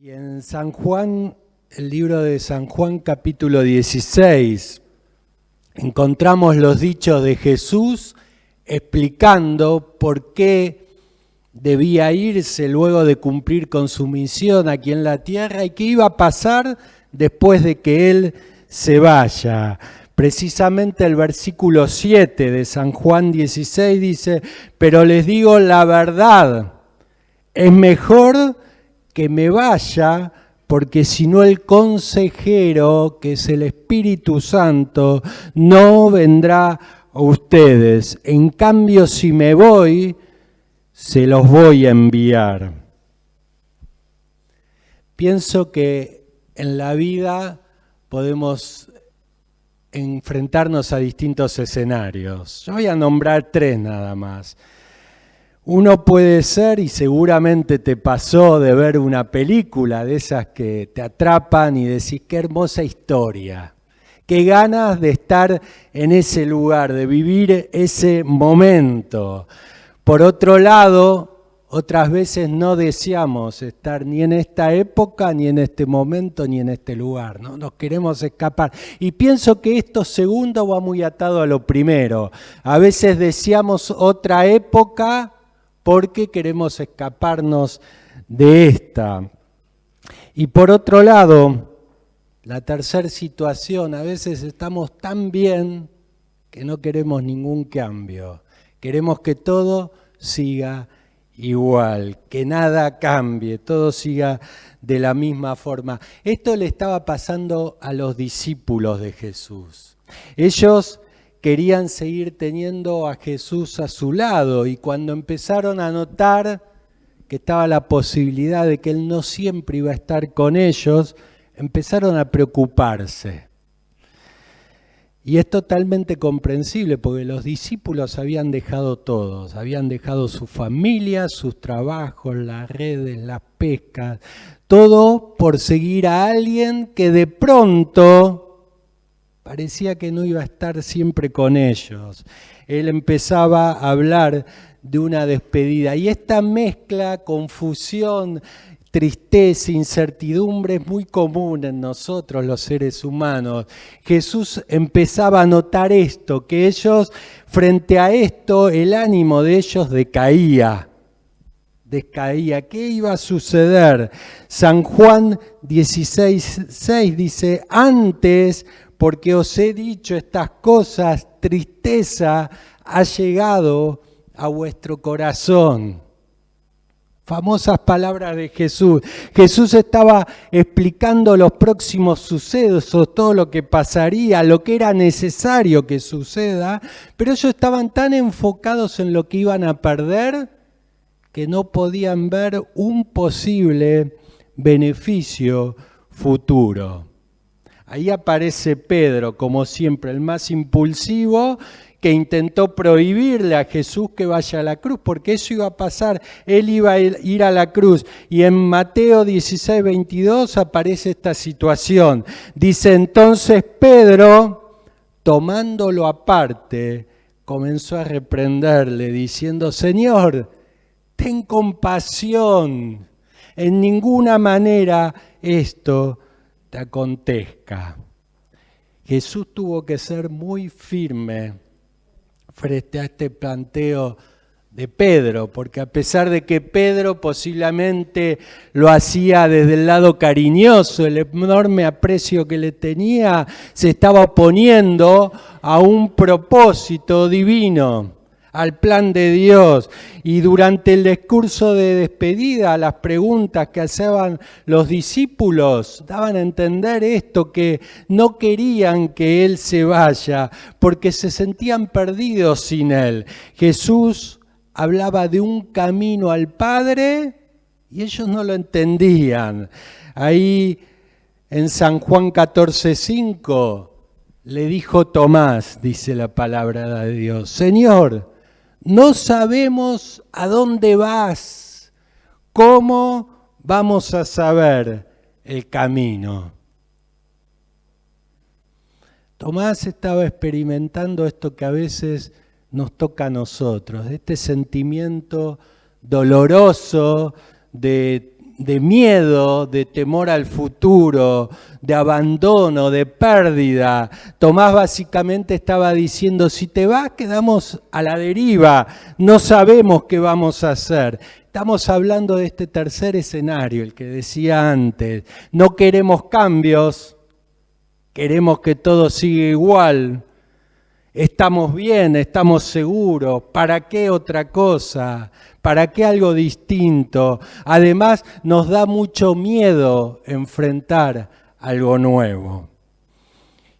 Y en San Juan, el libro de San Juan capítulo 16, encontramos los dichos de Jesús explicando por qué debía irse luego de cumplir con su misión aquí en la tierra y qué iba a pasar después de que Él se vaya. Precisamente el versículo 7 de San Juan 16 dice: pero les digo la verdad, es mejor que me vaya, porque si no el consejero, que es el Espíritu Santo, no vendrá a ustedes. En cambio, si me voy, se los voy a enviar. Pienso que en la vida podemos enfrentarnos a distintos escenarios. Yo voy a nombrar 3 nada más. Uno puede ser, y seguramente te pasó, de ver una película de esas que te atrapan y decís: qué hermosa historia, qué ganas de estar en ese lugar, de vivir ese momento. Por otro lado, otras veces no deseamos estar ni en esta época, ni en este momento, ni en este lugar, ¿no? Nos queremos escapar. Y pienso que esto segundo va muy atado a lo primero. A veces deseamos otra época porque queremos escaparnos de esta. Y por otro lado, la tercera situación, a veces estamos tan bien que no queremos ningún cambio. Queremos que todo siga igual, que nada cambie, todo siga de la misma forma. Esto le estaba pasando a los discípulos de Jesús. Ellos querían seguir teniendo a Jesús a su lado, y cuando empezaron a notar que estaba la posibilidad de que Él no siempre iba a estar con ellos, empezaron a preocuparse. Y es totalmente comprensible, porque los discípulos habían dejado todos, habían dejado su familia, sus trabajos, las redes, las pescas, todo por seguir a alguien que de pronto parecía que no iba a estar siempre con ellos. Él empezaba a hablar de una despedida, y esta mezcla, confusión, tristeza, incertidumbre es muy común en nosotros los seres humanos. Jesús empezaba a notar esto, que ellos, frente a esto, el ánimo de ellos decaía. ¿Qué iba a suceder? San Juan 16:6 dice: antes, porque os he dicho estas cosas, tristeza ha llegado a vuestro corazón. Famosas palabras de Jesús. Jesús estaba explicando los próximos sucesos, todo lo que pasaría, lo que era necesario que suceda, pero ellos estaban tan enfocados en lo que iban a perder que no podían ver un posible beneficio futuro. Ahí aparece Pedro, como siempre, el más impulsivo, que intentó prohibirle a Jesús que vaya a la cruz, porque eso iba a pasar, él iba a ir a la cruz. Y en Mateo 16:22 aparece esta situación. Dice: entonces Pedro, tomándolo aparte, comenzó a reprenderle, diciendo: Señor, ten compasión, en ninguna manera esto te acontezca. Jesús tuvo que ser muy firme frente a este planteo de Pedro, porque a pesar de que Pedro posiblemente lo hacía desde el lado cariñoso, el enorme aprecio que le tenía, se estaba oponiendo a un propósito divino, al plan de Dios. Y durante el discurso de despedida, las preguntas que hacían los discípulos daban a entender esto, que no querían que Él se vaya, porque se sentían perdidos sin Él. Jesús hablaba de un camino al Padre y ellos no lo entendían. Ahí en San Juan 14:5 le dijo Tomás, dice la palabra de Dios: Señor, no sabemos a dónde vas. ¿Cómo vamos a saber el camino? Tomás estaba experimentando esto que a veces nos toca a nosotros, este sentimiento doloroso de de miedo, de temor al futuro, de abandono, de pérdida. Tomás básicamente estaba diciendo, si te vas quedamos a la deriva, no sabemos qué vamos a hacer. Estamos hablando de este tercer escenario, el que decía antes. No queremos cambios, queremos que todo siga igual. Estamos bien, estamos seguros. ¿Para qué otra cosa? ¿Para qué algo distinto? Además, nos da mucho miedo enfrentar algo nuevo.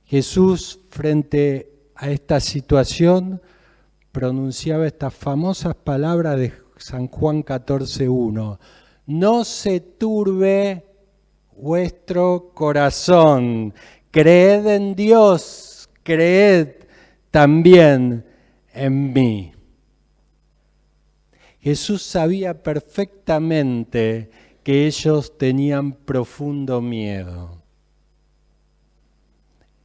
Jesús, frente a esta situación, pronunciaba estas famosas palabras de San Juan 14:1. No se turbe vuestro corazón. Creed en Dios, creed también en mí. Jesús sabía perfectamente que ellos tenían profundo miedo.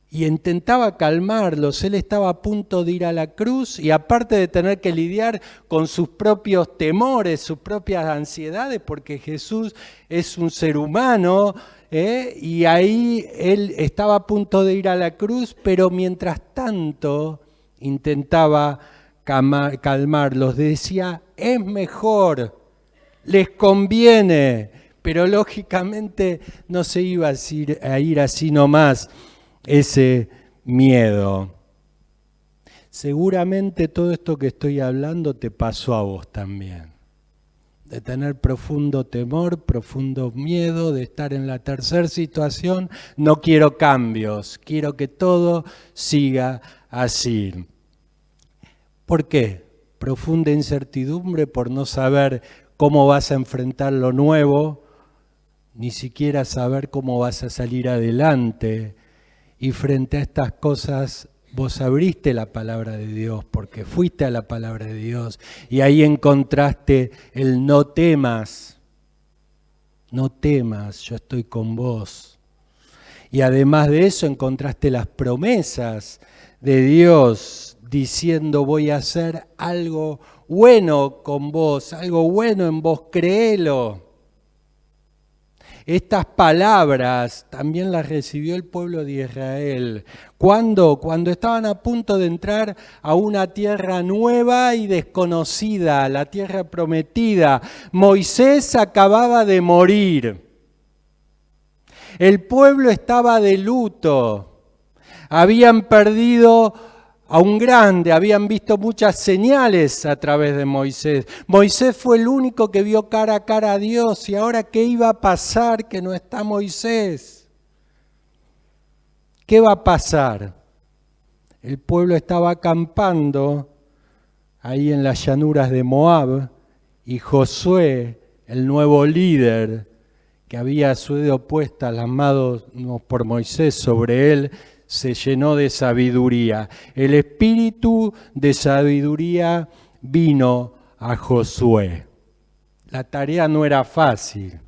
Y intentaba calmarlos. Él estaba a punto de ir a la cruz y aparte de tener que lidiar con sus propios temores, sus propias ansiedades, porque Jesús es un ser humano, y ahí él estaba a punto de ir a la cruz, pero mientras tanto intentaba calmarlos. Decía, es mejor, les conviene, pero lógicamente no se iba a ir así nomás ese miedo. Seguramente todo esto que estoy hablando te pasó a vos también. De tener profundo temor, profundo miedo, de estar en la tercera situación. No quiero cambios, quiero que todo siga así. ¿Por qué? Profunda incertidumbre por no saber cómo vas a enfrentar lo nuevo, ni siquiera saber cómo vas a salir adelante. Y frente a estas cosas, vos abriste la palabra de Dios, porque fuiste a la palabra de Dios, y ahí encontraste el no temas, yo estoy con vos. Y además de eso encontraste las promesas de Dios, diciendo voy a hacer algo bueno con vos, algo bueno en vos, créelo. Estas palabras también las recibió el pueblo de Israel. ¿Cuándo? Cuando estaban a punto de entrar a una tierra nueva y desconocida, la tierra prometida. Moisés acababa de morir. El pueblo estaba de luto. Habían perdido a un grande, habían visto muchas señales a través de Moisés. Moisés fue el único que vio cara a cara a Dios. ¿Y ahora qué iba a pasar que no está Moisés? ¿Qué va a pasar? El pueblo estaba acampando ahí en las llanuras de Moab y Josué, el nuevo líder que había sido puesta las manos por Moisés sobre él, se llenó de sabiduría. El espíritu de sabiduría vino a Josué. La tarea no era fácil.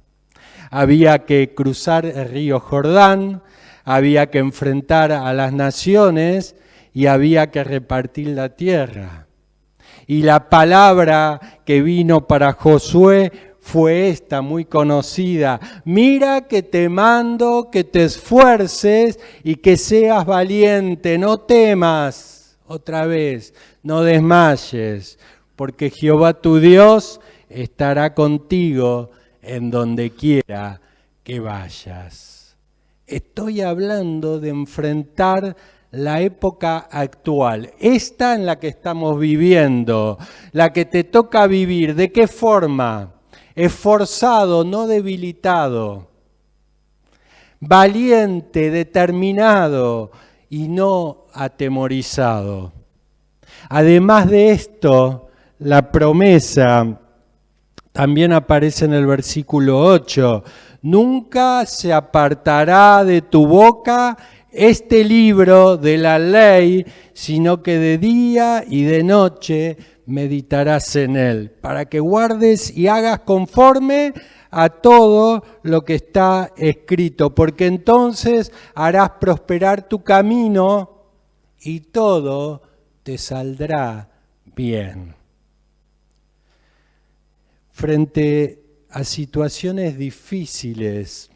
Había que cruzar el río Jordán, había que enfrentar a las naciones y había que repartir la tierra. Y la palabra que vino para Josué fue esta, muy conocida. Mira que te mando que te esfuerces y que seas valiente, no temas, otra vez, no desmayes, porque Jehová tu Dios estará contigo en donde quiera que vayas. Estoy hablando de enfrentar la época actual, esta en la que estamos viviendo, la que te toca vivir. ¿De qué forma? Esforzado, no debilitado, valiente, determinado y no atemorizado. Además de esto, la promesa también aparece en el versículo 8. Nunca se apartará de tu boca este libro de la ley, sino que de día y de noche meditarás en él, para que guardes y hagas conforme a todo lo que está escrito, porque entonces harás prosperar tu camino y todo te saldrá bien. Frente a situaciones difíciles,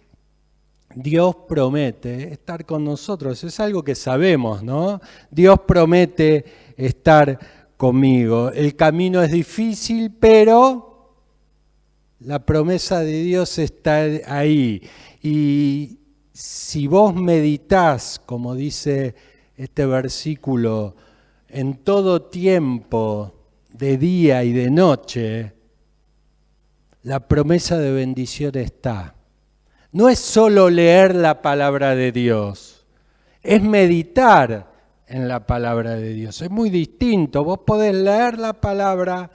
Dios promete estar con nosotros. Es algo que sabemos, ¿no? Dios promete estar conmigo. El camino es difícil, pero la promesa de Dios está ahí. Y si vos meditás, como dice este versículo, en todo tiempo, de día y de noche, la promesa de bendición está. No es solo leer la palabra de Dios, es meditar en la palabra de Dios. Es muy distinto. Vos podés leer la palabra,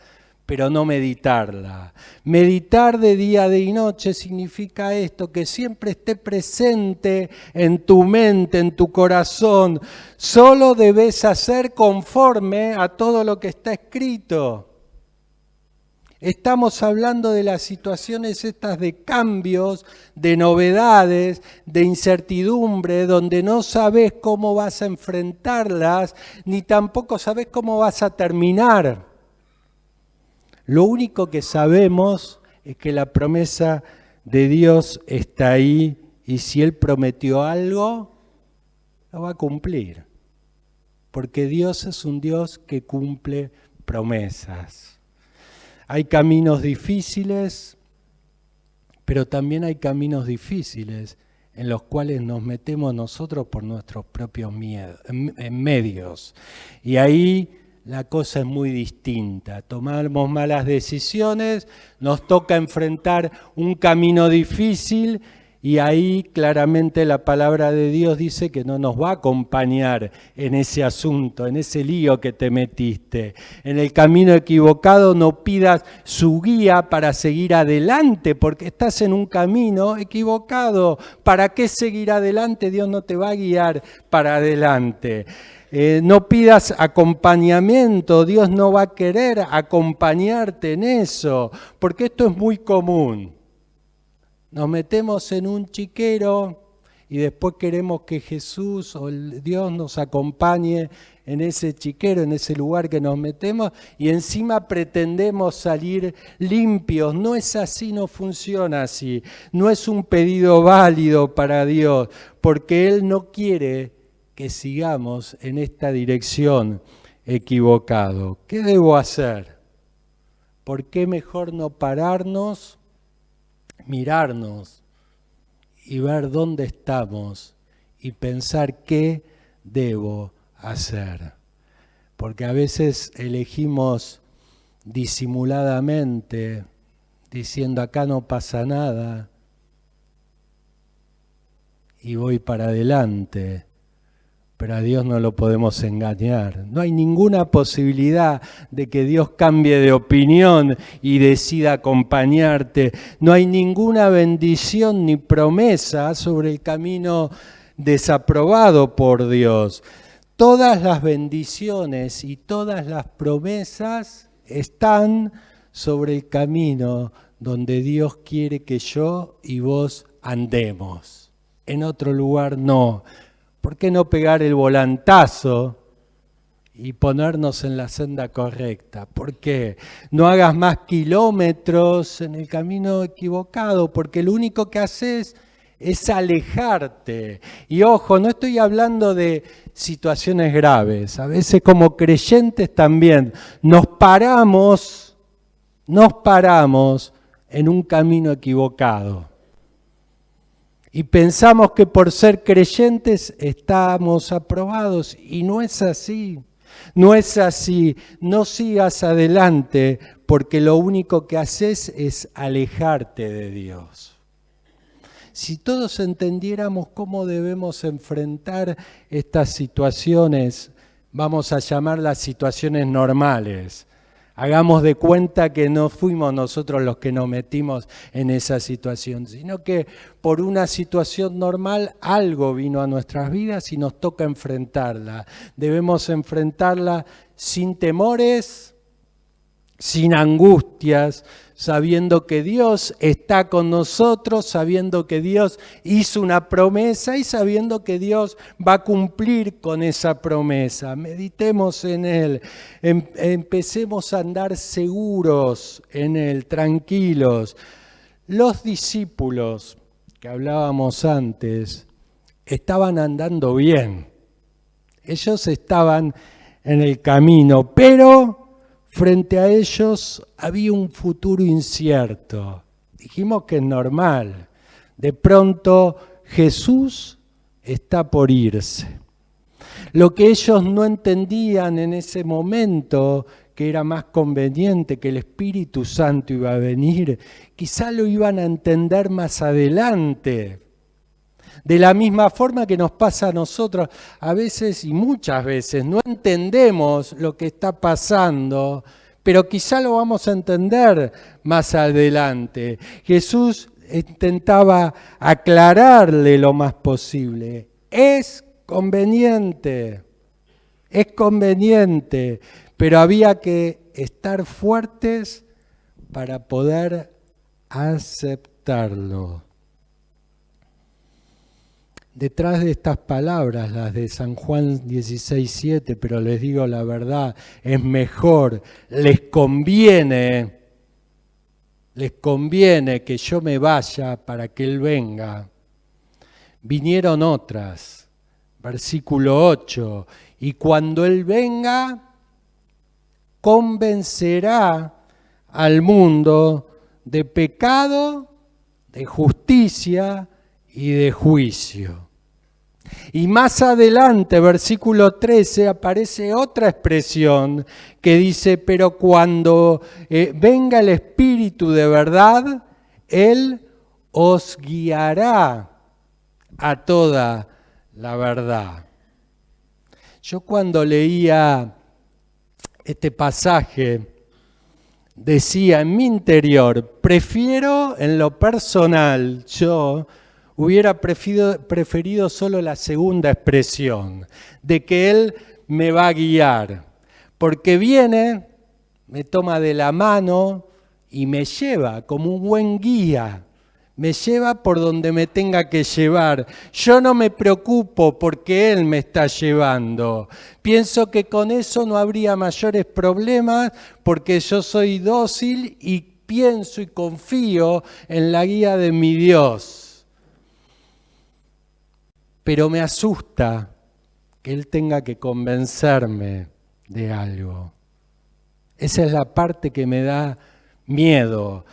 pero no meditarla. Meditar de día y noche significa esto, que siempre esté presente en tu mente, en tu corazón. Solo debes hacer conforme a todo lo que está escrito. Estamos hablando de las situaciones estas de cambios, de novedades, de incertidumbre, donde no sabes cómo vas a enfrentarlas, ni tampoco sabes cómo vas a terminar. Lo único que sabemos es que la promesa de Dios está ahí y si Él prometió algo, lo va a cumplir. Porque Dios es un Dios que cumple promesas. Hay caminos difíciles, pero también hay caminos difíciles en los cuales nos metemos nosotros por nuestros propios medios. Y ahí la cosa es muy distinta. Tomamos malas decisiones, nos toca enfrentar un camino difícil y ahí claramente la palabra de Dios dice que no nos va a acompañar en ese asunto, en ese lío que te metiste. En el camino equivocado no pidas su guía para seguir adelante, porque estás en un camino equivocado. ¿Para qué seguir adelante? Dios no te va a guiar para adelante. No pidas acompañamiento, Dios no va a querer acompañarte en eso, porque esto es muy común. Nos metemos en un chiquero y después queremos que Jesús o Dios nos acompañe en ese chiquero, en ese lugar que nos metemos y encima pretendemos salir limpios. No es así, no funciona así. No es un pedido válido para Dios, porque Él no quiere que sigamos en esta dirección equivocado. ¿Qué debo hacer? ¿Por qué mejor no pararnos, mirarnos y ver dónde estamos y pensar qué debo hacer? Porque a veces elegimos disimuladamente, diciendo acá no pasa nada, y voy para adelante. Pero a Dios no lo podemos engañar. No hay ninguna posibilidad de que Dios cambie de opinión y decida acompañarte. No hay ninguna bendición ni promesa sobre el camino desaprobado por Dios. Todas las bendiciones y todas las promesas están sobre el camino donde Dios quiere que yo y vos andemos. En otro lugar no. ¿Por qué no pegar el volantazo y ponernos en la senda correcta? ¿Por qué? No hagas más kilómetros en el camino equivocado, porque lo único que haces es alejarte. Y ojo, no estoy hablando de situaciones graves. A veces como creyentes también nos paramos en un camino equivocado. Y pensamos que por ser creyentes estamos aprobados y no es así. No es así. No sigas adelante porque lo único que haces es alejarte de Dios. Si todos entendiéramos cómo debemos enfrentar estas situaciones, vamos a llamarlas situaciones normales. Hagamos de cuenta que no fuimos nosotros los que nos metimos en esa situación, sino que por una situación normal algo vino a nuestras vidas y nos toca enfrentarla. Debemos enfrentarla sin temores, sin angustias, sabiendo que Dios está con nosotros, sabiendo que Dios hizo una promesa y sabiendo que Dios va a cumplir con esa promesa. Meditemos en Él, empecemos a andar seguros en Él, tranquilos. Los discípulos que hablábamos antes estaban andando bien. Ellos estaban en el camino, pero frente a ellos había un futuro incierto. Dijimos que es normal. De pronto Jesús está por irse. Lo que ellos no entendían en ese momento, que era más conveniente, que el Espíritu Santo iba a venir, quizá lo iban a entender más adelante. De la misma forma que nos pasa a nosotros, a veces y muchas veces no entendemos lo que está pasando, pero quizá lo vamos a entender más adelante. Jesús intentaba aclararle lo más posible. Es conveniente, pero había que estar fuertes para poder aceptarlo. Detrás de estas palabras, las de San Juan 16:7, pero les digo la verdad, es mejor, les conviene que yo me vaya para que Él venga. Vinieron otras, versículo 8, y cuando Él venga, convencerá al mundo de pecado, de justicia y de juicio. Y más adelante, versículo 13, aparece otra expresión que dice, pero cuando venga el Espíritu de verdad, Él os guiará a toda la verdad. Yo cuando leía este pasaje, decía en mi interior, prefiero en lo personal, yo hubiera preferido solo la segunda expresión, de que Él me va a guiar, porque viene, me toma de la mano y me lleva como un buen guía, me lleva por donde me tenga que llevar. Yo no me preocupo porque Él me está llevando. Pienso que con eso no habría mayores problemas porque yo soy dócil y pienso y confío en la guía de mi Dios. Pero me asusta que Él tenga que convencerme de algo. Esa es la parte que me da miedo,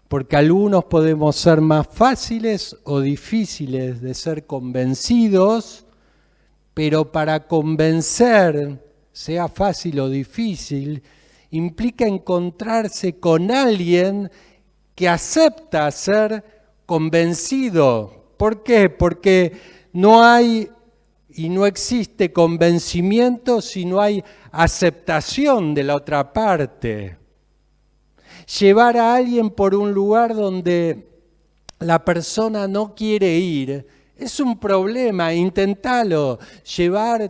porque algunos podemos ser más fáciles o difíciles de ser convencidos, pero para convencer, sea fácil o difícil, implica encontrarse con alguien que acepta ser convencido. ¿Por qué? Porque no hay y no existe convencimiento si no hay aceptación de la otra parte. Llevar a alguien por un lugar donde la persona no quiere ir es un problema, intentalo.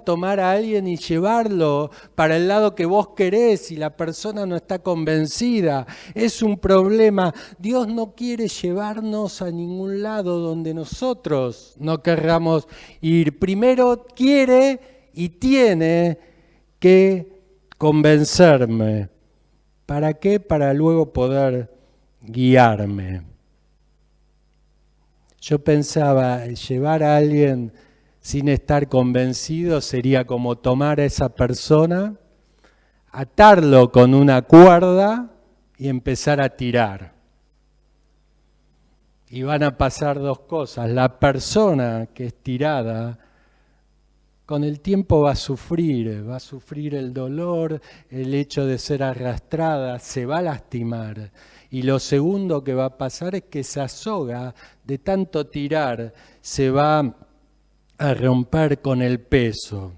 Tomar a alguien y llevarlo para el lado que vos querés y la persona no está convencida, es un problema. Dios no quiere llevarnos a ningún lado donde nosotros no querramos ir. Primero quiere y tiene que convencerme. ¿Para qué? Para luego poder guiarme. Yo pensaba, llevar a alguien sin estar convencido sería como tomar a esa persona, atarlo con una cuerda y empezar a tirar. Y van a pasar dos cosas. La persona que es tirada, con el tiempo va a sufrir el dolor, el hecho de ser arrastrada, se va a lastimar. Y lo segundo que va a pasar es que esa soga de tanto tirar se va a romper con el peso.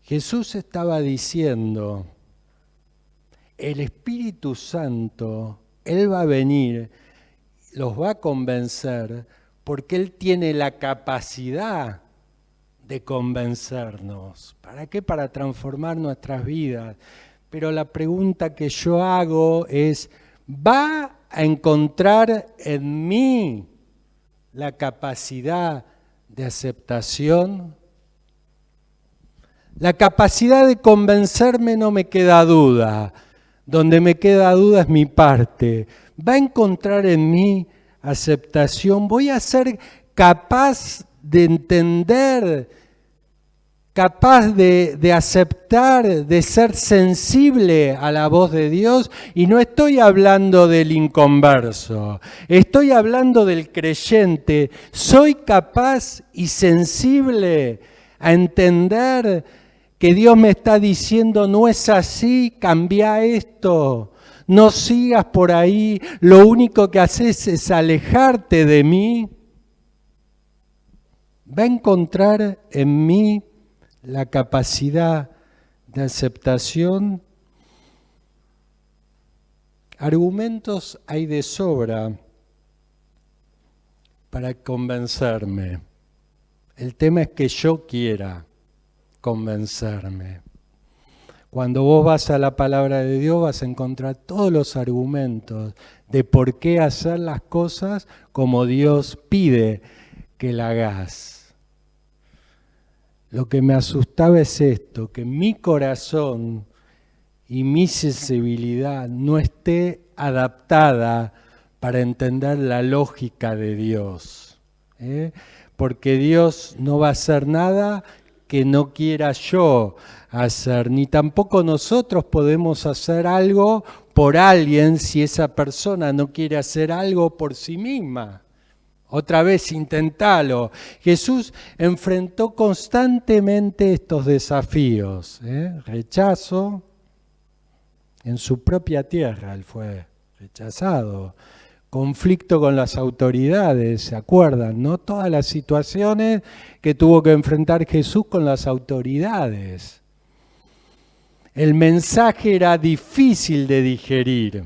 Jesús estaba diciendo, el Espíritu Santo, Él va a venir, los va a convencer, porque Él tiene la capacidad de convencernos. ¿Para qué? Para transformar nuestras vidas. Pero la pregunta que yo hago es, ¿va a encontrar en mí la capacidad de aceptación? La capacidad de convencerme no me queda duda. Donde me queda duda es mi parte. va a encontrar en mí aceptación, voy a ser capaz de entender, capaz de aceptar, de ser sensible a la voz de Dios. Y no estoy hablando del inconverso, estoy hablando del creyente. Soy capaz y sensible a entender que Dios me está diciendo, no es así, cambia esto, no sigas por ahí, lo único que haces es alejarte de mí. Va a encontrar en mí la capacidad de aceptación. Argumentos hay de sobra para convencerme. El tema es que yo quiera convencerme. Cuando vos vas a la palabra de Dios vas a encontrar todos los argumentos de por qué hacer las cosas como Dios pide que la hagas. Lo que me asustaba es esto, que mi corazón y mi sensibilidad no esté adaptada para entender la lógica de Dios. Porque Dios no va a hacer nada que no quiera yo hacer, ni tampoco nosotros podemos hacer algo por alguien si esa persona no quiere hacer algo por sí misma. Otra vez, intentalo. Jesús enfrentó constantemente estos desafíos. Rechazo, en su propia tierra él fue rechazado. Conflicto con las autoridades, ¿se acuerdan? ¿No? Todas las situaciones que tuvo que enfrentar Jesús con las autoridades. El mensaje era difícil de digerir.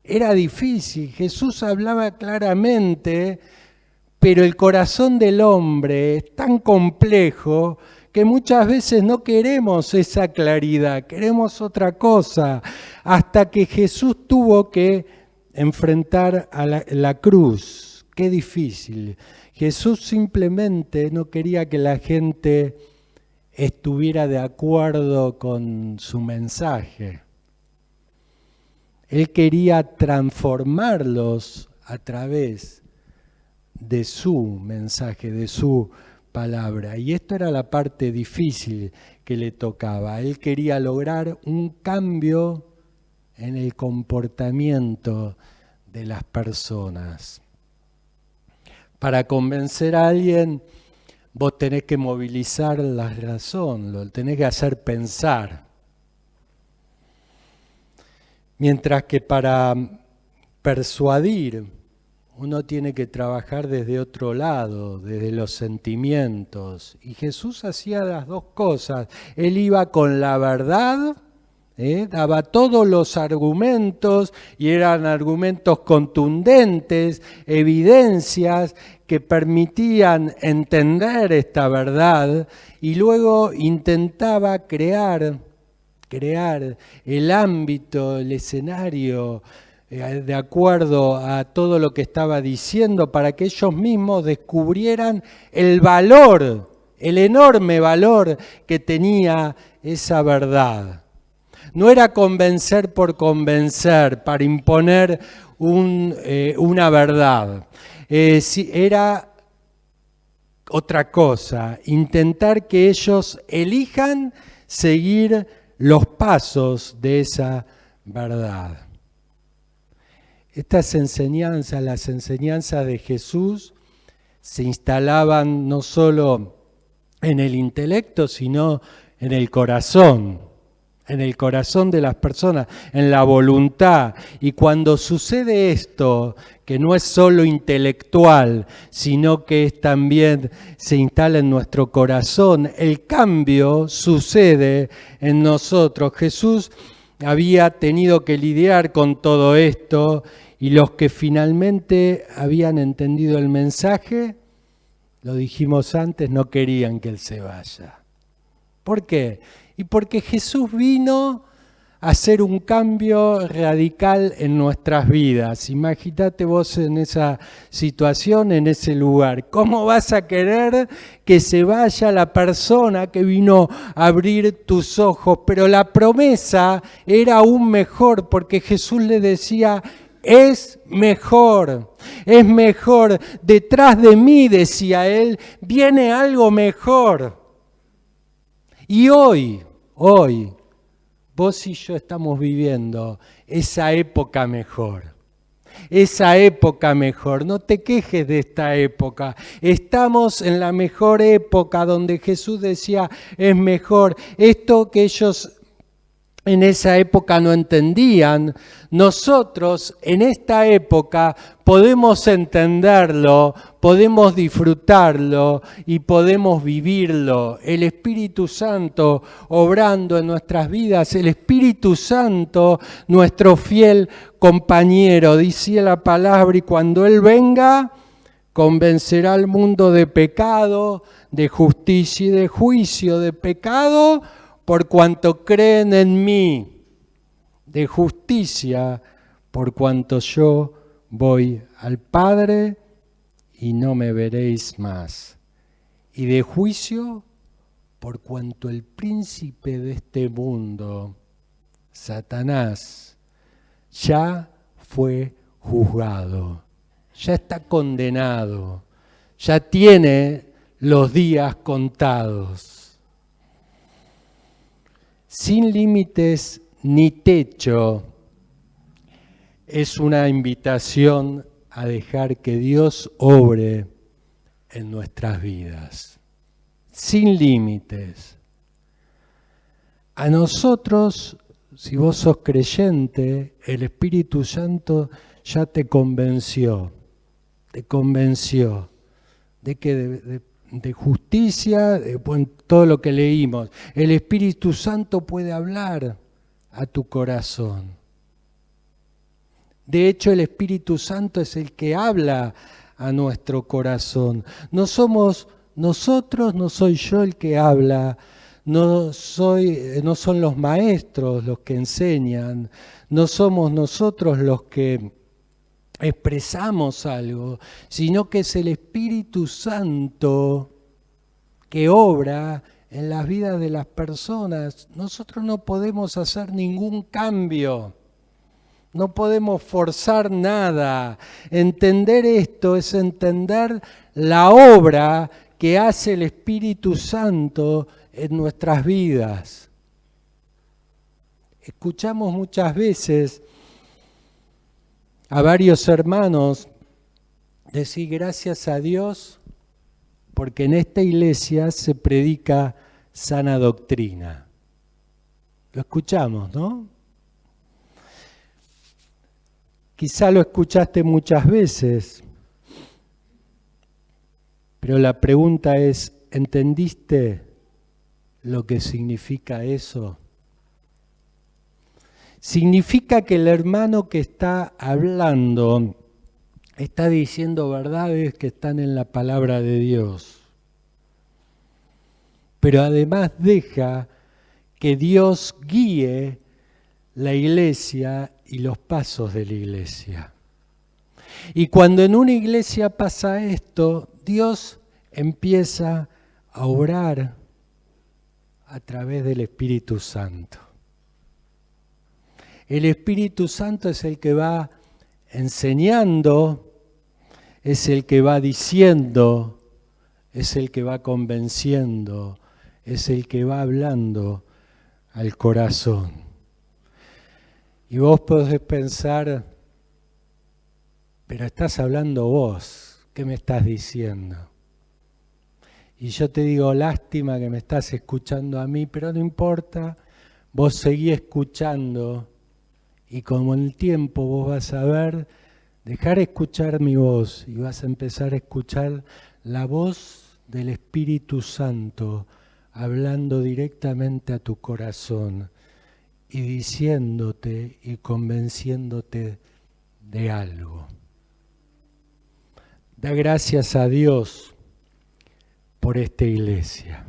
Era difícil, Jesús hablaba claramente, pero el corazón del hombre es tan complejo que muchas veces no queremos esa claridad, queremos otra cosa, hasta que Jesús tuvo que enfrentar a la cruz. Qué difícil. Jesús simplemente no quería que la gente estuviera de acuerdo con su mensaje. Él quería transformarlos a través de su mensaje, de su palabra. Y esto era la parte difícil que le tocaba. Él quería lograr un cambio en el comportamiento de las personas. Para convencer a alguien, vos tenés que movilizar la razón, lo tenés que hacer pensar. Mientras que para persuadir uno tiene que trabajar desde otro lado, desde los sentimientos. Y Jesús hacía las dos cosas. Él iba con la verdad, daba todos los argumentos y eran argumentos contundentes, evidencias que permitían entender esta verdad y luego intentaba crear el ámbito, el escenario, de acuerdo a todo lo que estaba diciendo, para que ellos mismos descubrieran el valor, el enorme valor que tenía esa verdad. No era convencer por convencer, para imponer una verdad. Era otra cosa, intentar que ellos elijan seguir los pasos de esa verdad. Estas enseñanzas, las enseñanzas de Jesús, se instalaban no solo en el intelecto, sino en el corazón de las personas, en la voluntad. Y cuando sucede esto, que no es solo intelectual, sino que es también se instala en nuestro corazón, el cambio sucede en nosotros. Jesús había tenido que lidiar con todo esto y los que finalmente habían entendido el mensaje, lo dijimos antes, no querían que Él se vaya. ¿Por qué? Y porque Jesús vino hacer un cambio radical en nuestras vidas. Imagínate vos en esa situación, en ese lugar. ¿Cómo vas a querer que se vaya la persona que vino a abrir tus ojos? Pero la promesa era aún mejor, porque Jesús le decía: es mejor, detrás de mí, decía él, viene algo mejor. Y hoy, vos y yo estamos viviendo esa época mejor. Esa época mejor. No te quejes de esta época. Estamos en la mejor época donde Jesús decía: es mejor. Esto que ellos en esa época no entendían, nosotros en esta época podemos entenderlo, podemos disfrutarlo y podemos vivirlo. El Espíritu Santo obrando en nuestras vidas, el Espíritu Santo, nuestro fiel compañero, decía la palabra, y cuando Él venga, convencerá al mundo de pecado, de justicia y de juicio. De pecado, por cuanto creen en mí; de justicia, por cuanto yo voy al Padre y no me veréis más; y de juicio, por cuanto el príncipe de este mundo, Satanás, ya fue juzgado, ya está condenado, ya tiene los días contados. Sin límites ni techo es una invitación a dejar que Dios obre en nuestras vidas. Sin límites. A nosotros, si vos sos creyente, el Espíritu Santo ya te convenció de que de justicia, todo lo que leímos. El Espíritu Santo puede hablar a tu corazón. De hecho, el Espíritu Santo es el que habla a nuestro corazón. No somos nosotros, no soy yo el que habla, no son los maestros los que enseñan, no somos nosotros los que expresamos algo, sino que es el Espíritu Santo que obra en las vidas de las personas. Nosotros no podemos hacer ningún cambio, no podemos forzar nada. Entender esto es entender la obra que hace el Espíritu Santo en nuestras vidas. Escuchamos muchas veces a varios hermanos decir: gracias a Dios, porque en esta iglesia se predica sana doctrina. Lo escuchamos, ¿no? Quizá lo escuchaste muchas veces, pero la pregunta es: ¿entendiste lo que significa eso? Significa que el hermano que está hablando está diciendo verdades que están en la palabra de Dios, pero además deja que Dios guíe la iglesia y los pasos de la iglesia. Y cuando en una iglesia pasa esto, Dios empieza a obrar a través del Espíritu Santo. El Espíritu Santo es el que va enseñando, es el que va diciendo, es el que va convenciendo, es el que va hablando al corazón. Y vos podés pensar: pero estás hablando vos, ¿qué me estás diciendo? Y yo te digo: lástima que me estás escuchando a mí, pero no importa, vos seguí escuchando. Y como en el tiempo vos vas a ver, dejar escuchar mi voz y vas a empezar a escuchar la voz del Espíritu Santo hablando directamente a tu corazón y diciéndote y convenciéndote de algo. Da gracias a Dios por esta iglesia.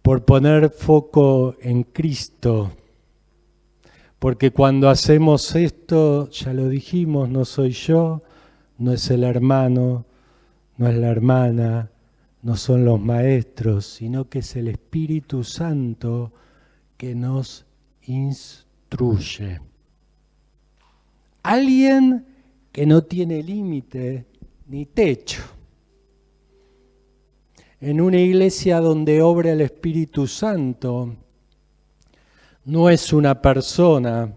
por poner foco en Cristo. Porque cuando hacemos esto, ya lo dijimos, no soy yo, no es el hermano, no es la hermana, no son los maestros, sino que es el Espíritu Santo que nos instruye. Alguien que no tiene límite ni techo. En una iglesia donde obra el Espíritu Santo, no es una persona,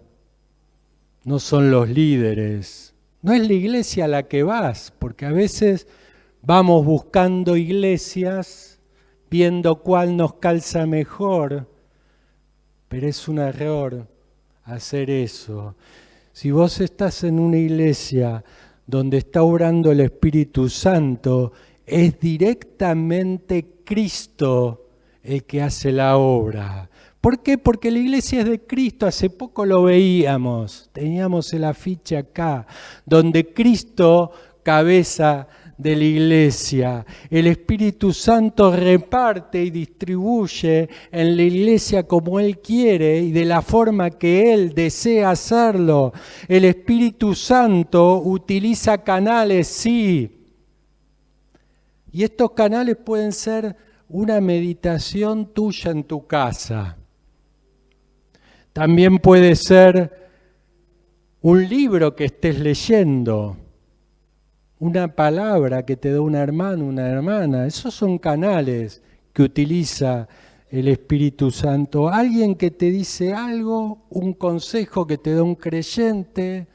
no son los líderes, no es la iglesia a la que vas, porque a veces vamos buscando iglesias, viendo cuál nos calza mejor, pero es un error hacer eso. Si vos estás en una iglesia donde está obrando el Espíritu Santo, es directamente Cristo el que hace la obra. ¿Por qué? Porque la iglesia es de Cristo, hace poco lo veíamos, teníamos el afiche acá, donde Cristo, cabeza de la iglesia, el Espíritu Santo reparte y distribuye en la iglesia como Él quiere y de la forma que Él desea hacerlo. El Espíritu Santo utiliza canales, sí, y estos canales pueden ser una meditación tuya en tu casa. También puede ser un libro que estés leyendo, una palabra que te da un hermano, una hermana. Esos son canales que utiliza el Espíritu Santo. Alguien que te dice algo, un consejo que te da un creyente.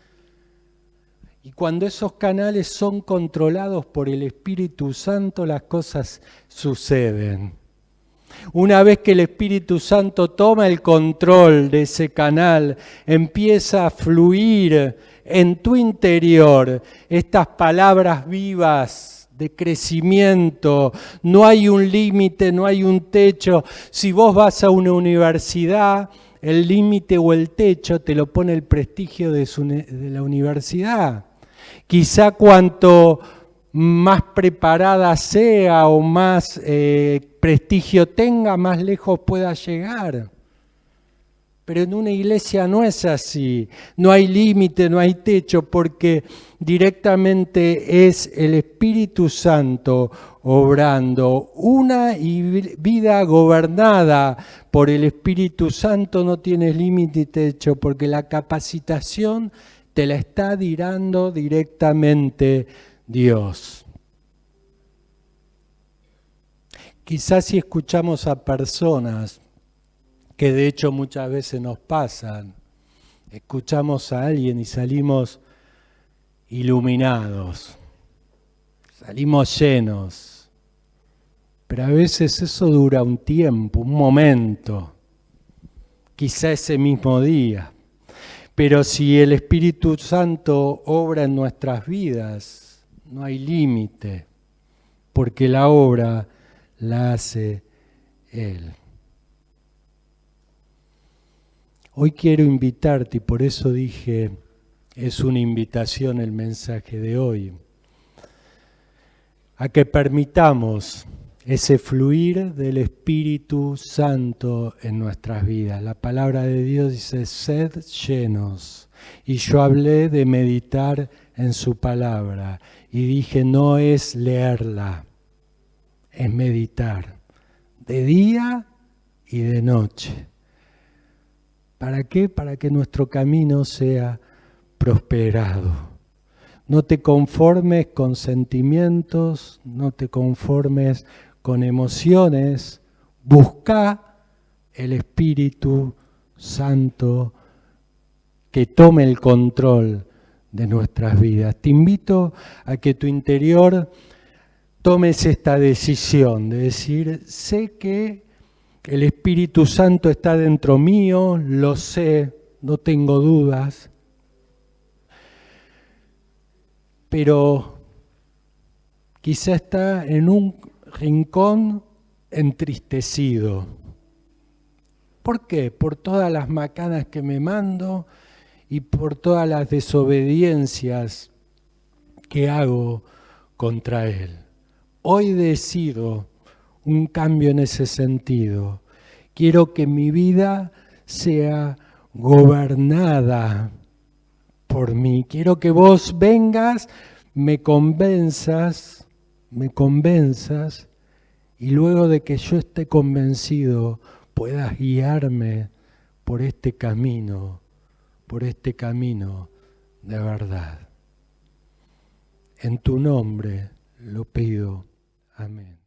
Y cuando esos canales son controlados por el Espíritu Santo, las cosas suceden. Una vez que el Espíritu Santo toma el control de ese canal, empieza a fluir en tu interior estas palabras vivas de crecimiento. No hay un límite, no hay un techo. Si vos vas a una universidad, el límite o el techo te lo pone el prestigio de la universidad. Quizá cuanto más preparada sea o más prestigio tenga, más lejos pueda llegar. Pero en una iglesia no es así, no hay límite, no hay techo, porque directamente es el Espíritu Santo obrando. Una vida gobernada por el Espíritu Santo no tiene límite y techo, porque la capacitación te la está dando directamente Dios. Quizás si escuchamos a personas, que de hecho muchas veces nos pasan, escuchamos a alguien y salimos iluminados, salimos llenos, pero a veces eso dura un tiempo, un momento, quizá ese mismo día. Pero si el Espíritu Santo obra en nuestras vidas, no hay límite, porque la obra la hace Él. Hoy quiero invitarte, y por eso dije, es una invitación el mensaje de hoy, a que permitamos ese fluir del Espíritu Santo en nuestras vidas. La palabra de Dios dice, sed llenos. Y yo hablé de meditar en su palabra. Y dije, no es leerla, es meditar. De día y de noche. ¿Para qué? Para que nuestro camino sea prosperado. No te conformes con sentimientos, no te conformes con emociones, busca el Espíritu Santo que tome el control de nuestras vidas. Te invito a que tu interior tomes esta decisión de decir, sé que el Espíritu Santo está dentro mío, lo sé, no tengo dudas, pero quizá está en un rincón entristecido. ¿Por qué? Por todas las macanas que me mando y por todas las desobediencias que hago contra Él. Hoy decido un cambio en ese sentido. Quiero que mi vida sea gobernada por mí. Quiero que vos vengas, me convenzas, y luego de que yo esté convencido, puedas guiarme por este camino de verdad. En tu nombre lo pido. Amén.